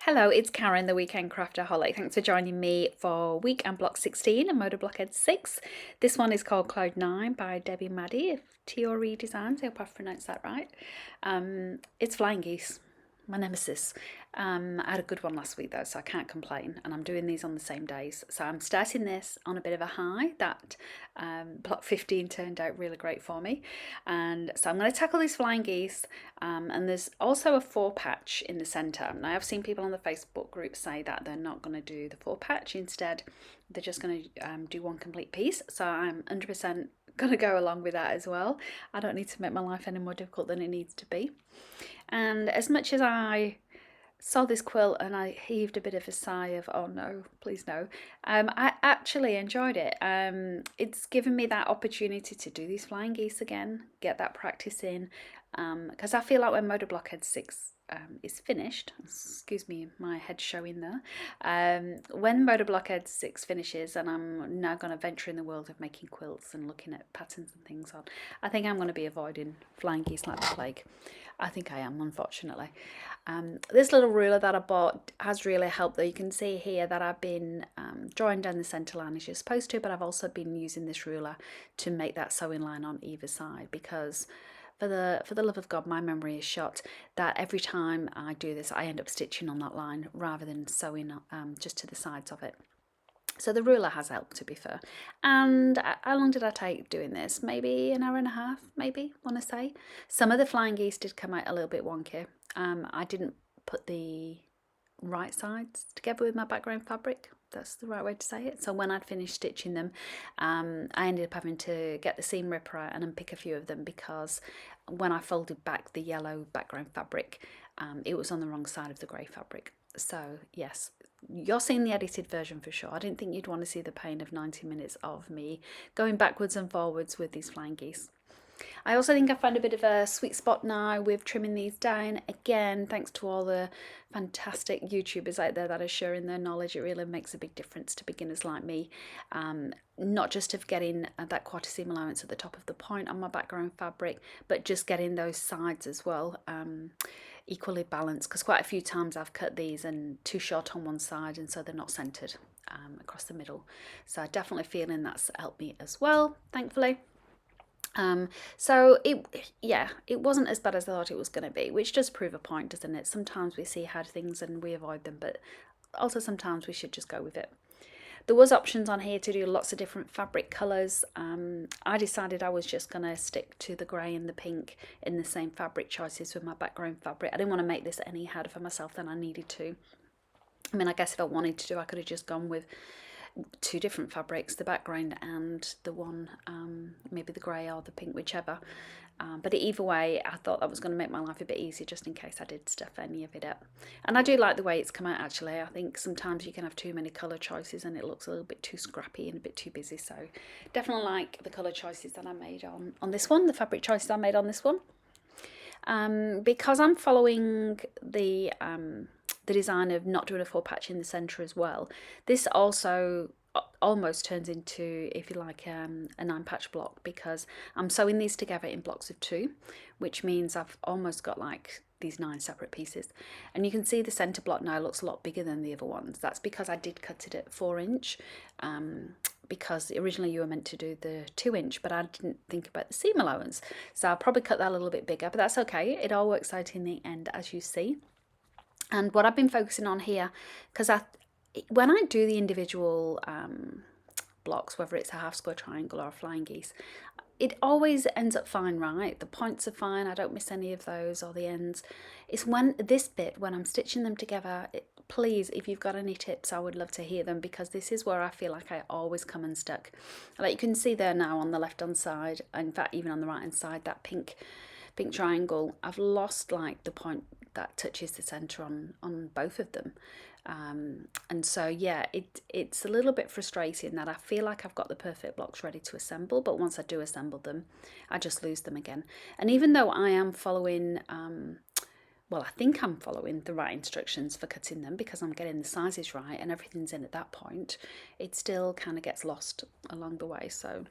Hello, it's Karen, the Weekend Craftaholic. Thanks for joining me for week and block 16 and Moda Blockheads 6. This one is called Cloud 9 by Debbie Maddie of Tiori Designs. I hope I've pronounced that right. It's flying geese, my nemesis. I had a good one last week though, so I can't complain. And I'm doing these on the same days. So I'm starting this on a bit of a high. That block 15 turned out really great for me. And so I'm going to tackle these flying geese. And there's also a 4 patch in the centre. Now I've seen people on the Facebook group say that they're not going to do the 4 patch. Instead, they're just going to do one complete piece. So I'm 100% going to go along with that as well. I don't need to make my life any more difficult than it needs to be. And as much as I saw this quilt and I heaved a bit of a sigh of, oh no, please no, I actually enjoyed it. It's given me that opportunity to do these flying geese again, get that practice in, because I feel like when Moda Blockheads 6 is finished, excuse me, my head showing there, when Moda Blockheads 6 finishes and I'm now going to venture in the world of making quilts and looking at patterns and things on, I think I'm going to be avoiding flying geese like the plague. I think I am, unfortunately. This little ruler that I bought has really helped, though. You can see here that I've been drawing down the centre line as you're supposed to, but I've also been using this ruler to make that sewing line on either side, because for the love of God, my memory is shot that every time I do this, I end up stitching on that line rather than sewing just to the sides of it. So the ruler has helped, to be fair. And how long did I take doing this? Maybe an hour and a half, maybe, want to say. Some of the flying geese did come out a little bit wonky. I didn't put the right sides together with my background fabric. That's the right way to say it. So when I'd finished stitching them, I ended up having to get the seam ripper out and unpick a few of them, because when I folded back the yellow background fabric, it was on the wrong side of the grey fabric. So yes, you're seeing the edited version for sure. I didn't think you'd want to see the pain of 90 minutes of me going backwards and forwards with these flying geese. I also think I found a bit of a sweet spot now with trimming these down. Again, thanks to all the fantastic YouTubers out there that are sharing their knowledge. It really makes a big difference to beginners like me. Not just of getting that quarter seam allowance at the top of the point on my background fabric, but just getting those sides as well equally balanced, because quite a few times I've cut these and too short on one side, and so they're not centered across the middle. So definitely feeling that's helped me as well, thankfully. So it wasn't as bad as I thought it was going to be, which does prove a point, doesn't it? Sometimes we see hard things and we avoid them, but also sometimes we should just go with it. There was options on here to do lots of different fabric colours. I decided I was just going to stick to the grey and the pink in the same fabric choices with my background fabric. I didn't want to make this any harder for myself than I needed to. I mean, I guess if I wanted to, I could have just gone with 2 different fabrics, the background and the one, maybe the grey or the pink, whichever. But either way, I thought that was going to make my life a bit easier, just in case I did stuff any of it up. And I do like the way it's come out, actually. I think sometimes you can have too many colour choices and it looks a little bit too scrappy and a bit too busy. So definitely like the colour choices that I made on this one, the fabric choices I made on this one. Because I'm following the design of not doing a 4 patch in the centre as well, this also almost turns into, if you like, a 9 patch block, because I'm sewing these together in blocks of 2, which means I've almost got like these 9 separate pieces. And you can see the centre block now looks a lot bigger than the other ones. That's because I did cut it at 4-inch, because originally you were meant to do the 2-inch, but I didn't think about the seam allowance. So I'll probably cut that a little bit bigger, but that's okay. It all works out in the end, as you see. And what I've been focusing on here, because when I do the individual blocks, whether it's a half square triangle or a flying geese, it always ends up fine, right? The points are fine, I don't miss any of those, or the ends. It's when this bit, when I'm stitching them together, please, if you've got any tips, I would love to hear them, because this is where I feel like I always come unstuck. Like you can see there now on the left hand side, in fact even on the right hand side, that pink triangle, I've lost like the point that touches the centre on both of them. And so yeah, it's a little bit frustrating that I feel like I've got the perfect blocks ready to assemble, but once I do assemble them, I just lose them again. And even though I am following, well, I think I'm following the right instructions for cutting them, because I'm getting the sizes right and everything's in at that point, it still kind of gets lost along the way. So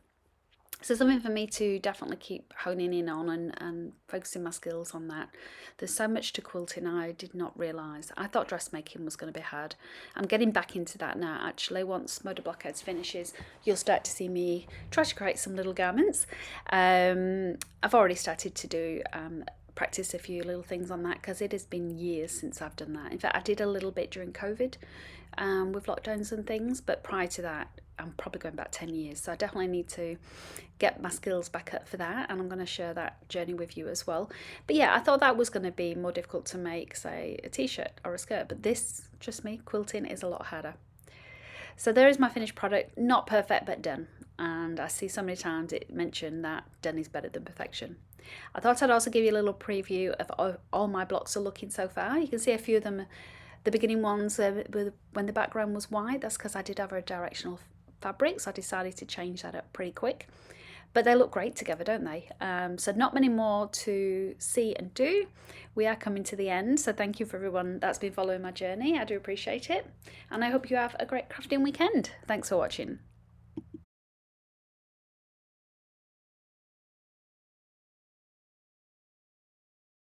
So something for me to definitely keep honing in on and focusing my skills on that. There's so much to quilting I did not realise. I thought dressmaking was going to be hard. I'm getting back into that now actually. Once Moda Blockheads finishes, you'll start to see me try to create some little garments. I've already started to do practice a few little things on that because it has been years since I've done that. In fact, I did a little bit during COVID with lockdowns and things, but prior to that, I'm probably going back 10 years. So I definitely need to get my skills back up for that, and I'm going to share that journey with you as well. But yeah, I thought that was going to be more difficult to make, say, a t-shirt or a skirt, but this, trust me, quilting is a lot harder. So there is my finished product. Not perfect, but done. And I see so many times it mentioned that done is better than perfection. I thought I'd also give you a little preview of all my blocks are looking so far. You can see a few of them, the beginning ones when the background was white. That's because I did have a directional fabric, so I decided to change that up pretty quick. But they look great together, don't they? So not many more to see and do. We are coming to the end, so thank you for everyone that's been following my journey. I do appreciate it, and I hope you have a great crafting weekend. Thanks for watching.